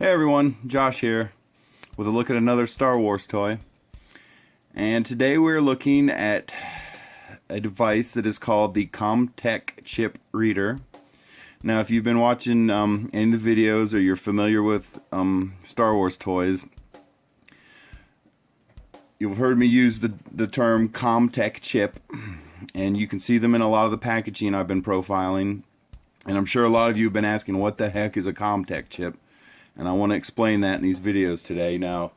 Hey everyone, Josh here with a look at another Star Wars toy. And today we're looking at a device that is called the Comm chip reader. Now if you've been watching any of the videos or you're familiar with Star Wars toys, you've heard me use the term Comm chip, and you can see them in a lot of the packaging I've been profiling. And I'm sure a lot of you have been asking, what the heck is a Comm chip? And I want to explain that in these videos today. Now,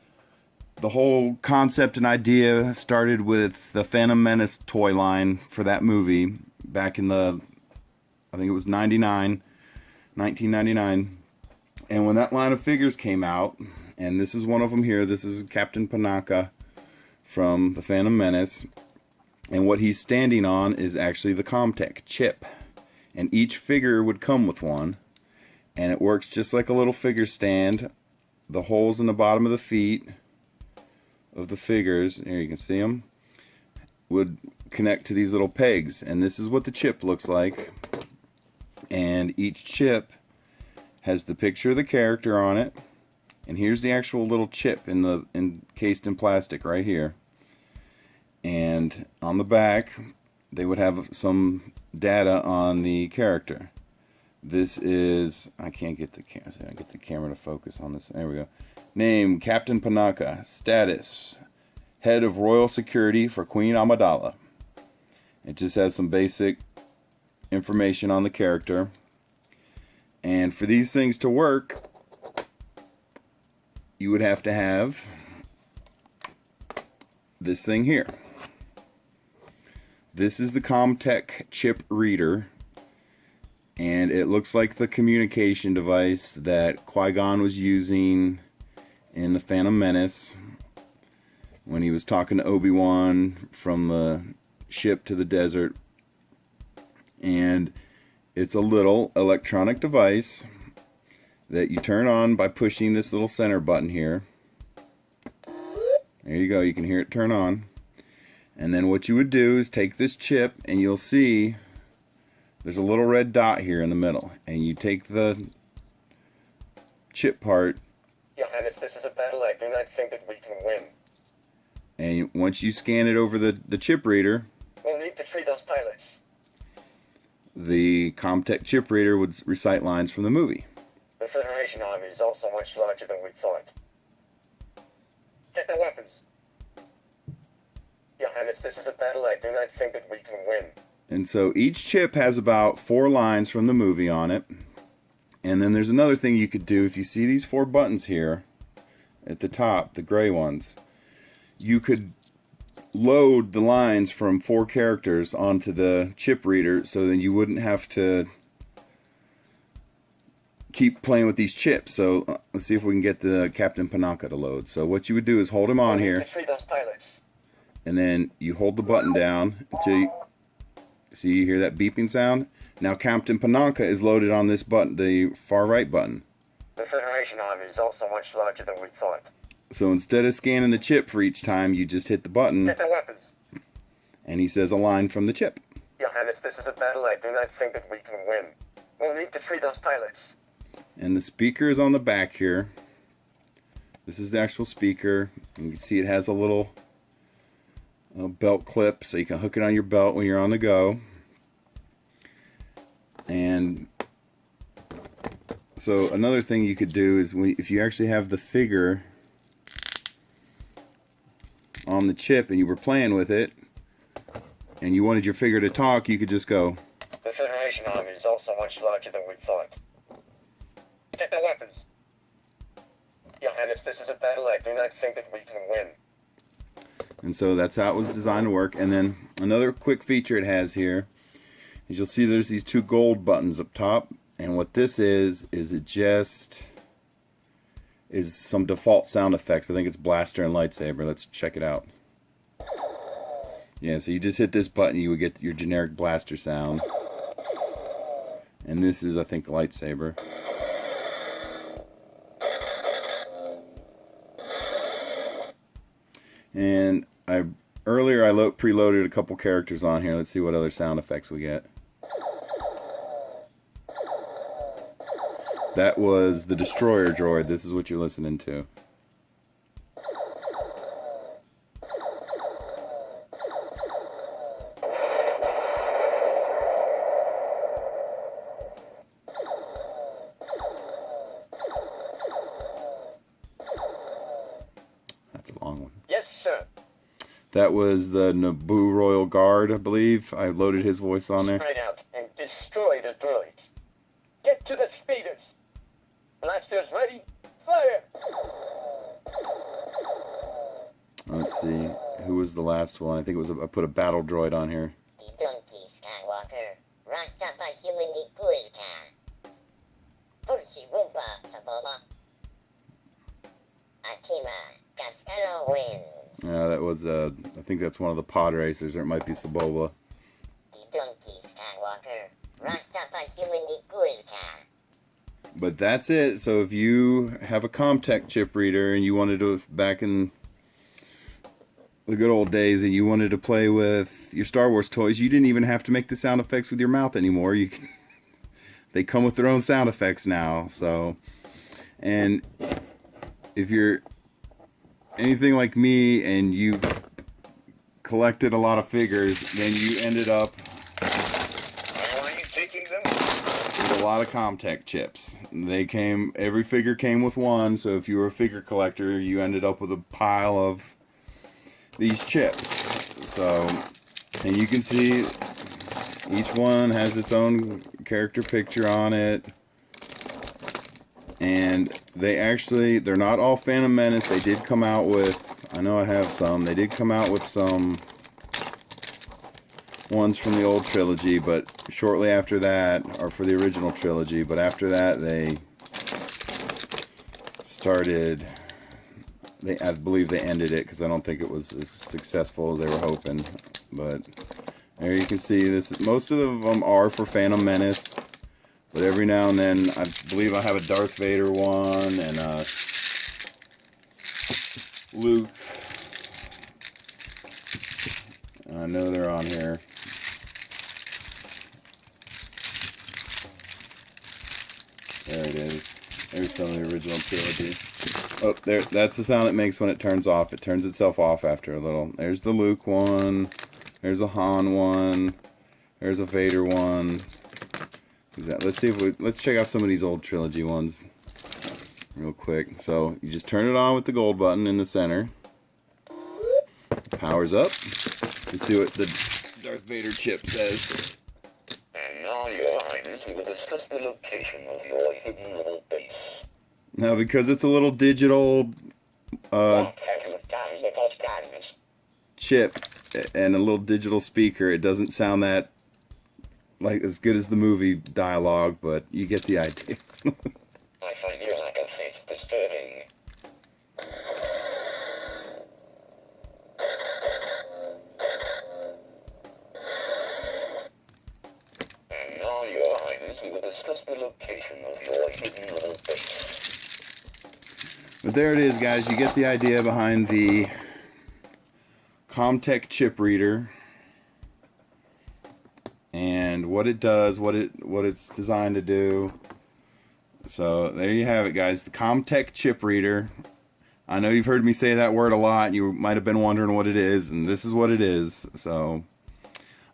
the whole concept and idea started with the Phantom Menace toy line for that movie back in I think it was 1999. And when that line of figures came out, and this is one of them here, this is Captain Panaka from the Phantom Menace. And what he's standing on is actually the Comm chip. And each figure would come with one. And it works just like a little figure stand. The holes in the bottom of the feet of the figures, here you can see them, would connect to these little pegs. And this is what the chip looks like. And each chip has the picture of the character on it. And here's the actual little chip encased in plastic right here. And on the back, they would have some data on the character. This is, I can't get the camera to focus on this. There we go. Name, Captain Panaka. Status, Head of Royal Security for Queen Amidala. It just has some basic information on the character. And for these things to work, you would have to have this thing here. This is the Comm chip reader. And it looks like the communication device that Qui-Gon was using in the Phantom Menace when he was talking to Obi-Wan from the ship to the desert. And it's a little electronic device that you turn on by pushing this little center button here. There you go, you can hear it turn on. And then what you would do is take this chip, and you'll see there's a little red dot here in the middle, and you take the chip part. Johannes, this is a battle I do not think that we can win. And once you scan it over the chip reader, we'll need to free those pilots. The Comm chip reader would recite lines from the movie. The Federation army is also much larger than we thought. Get their weapons. Johannes, this is a battle I do not think that we can win. And so each chip has about 4 lines from the movie on it. And then there's another thing you could do. If you see these 4 buttons here at the top, the gray ones, you could load the lines from 4 characters onto the chip reader, so then you wouldn't have to keep playing with these chips. So let's see if we can get the Captain Panaka to load. So what you would do is hold him on here, to free those pilots. And then you hold the button down until you see, you hear that beeping sound? Now Captain Panaka is loaded on this button, the far right button. The Federation army is also much larger than we thought. So instead of scanning the chip for each time, you just hit the button. Get their weapons. And he says a line from the chip. Johannes, this is a battle I do not think that we can win. We'll need to free those pilots. And the speaker is on the back here. This is the actual speaker. You can see it has a little belt clip, so you can hook it on your belt when you're on the go. And so another thing you could do is, if you actually have the figure on the chip and you were playing with it and you wanted your figure to talk, you could just go, the Federation army is also much larger than we thought. Get their weapons. Johannes, this is a battle I do not think that we can win. And so that's how it was designed to work. And then another quick feature it has here is you'll see there's these 2 gold buttons up top. And what this is it just is some default sound effects. I think it's blaster and lightsaber. Let's check it out. Yeah, so you just hit this button, you would get your generic blaster sound. And this is, I think, lightsaber. And earlier I preloaded a couple characters on here. Let's see what other sound effects we get. That was the destroyer droid. This is what you're listening to. That's a long one. Yes, sir. That was the Naboo Royal Guard, I believe. I loaded his voice on there. Spread out and destroy the droids. Get to the speeders. Blasters ready. Fire. Let's see. Who was the last one? I think it was. I put a battle droid on here. The donkey Skywalker, Rastapa human Ikuita. Purchi Wumpa Saboba. Akima Cascano wins. Yeah, that was. I think that's one of the pod racers, or it might be Saboba. The donkey Skywalker, Rastapa human Ikuita. But that's it. So if you have a CommTech chip reader and you wanted to, back in the good old days, and you wanted to play with your Star Wars toys, you didn't even have to make the sound effects with your mouth anymore. You can, they come with their own sound effects now. So, and if you're anything like me and you collected a lot of figures, then you ended up Why are you taking them? with a lot of CommTech chips. They came, every figure came with one, so if you were a figure collector, you ended up with a pile of these chips. So, and you can see each one has its own character picture on it. And they're not all Phantom Menace. They did come out with, I know I have some, they did come out with some ones from the old trilogy, but shortly after that, or for the original trilogy, but after that they started, I believe they ended it because I don't think it was as successful as they were hoping. But there you can see this. Most of them are for Phantom Menace, but every now and then I believe I have a Darth Vader one and a Luke. I know they're on here. There it is. There's some of the original trilogy. Oh, there. That's the sound it makes when it turns off. It turns itself off after a little. There's the Luke one. There's a Han one. There's a Vader one. Let's see if let's check out some of these old trilogy ones real quick. So you just turn it on with the gold button in the center. Powers up. Let's see what the Darth Vader chip says. And now, Your Highness, we will discuss the location of your hidden little base. Now, because it's a little digital What have you done with those guns? chip and a little digital speaker, it doesn't sound that like as good as the movie dialogue, but you get the idea. I find your lack of faith disturbing. And now, Your Highness, we will discuss the location of your hidden little base. But there it is, guys. You get the idea behind the CommTech chip reader and what it does, what it's designed to do. So there you have it, guys. The CommTech chip reader. I know you've heard me say that word a lot, and you might have been wondering what it is, and this is what it is. So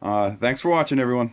thanks for watching, everyone.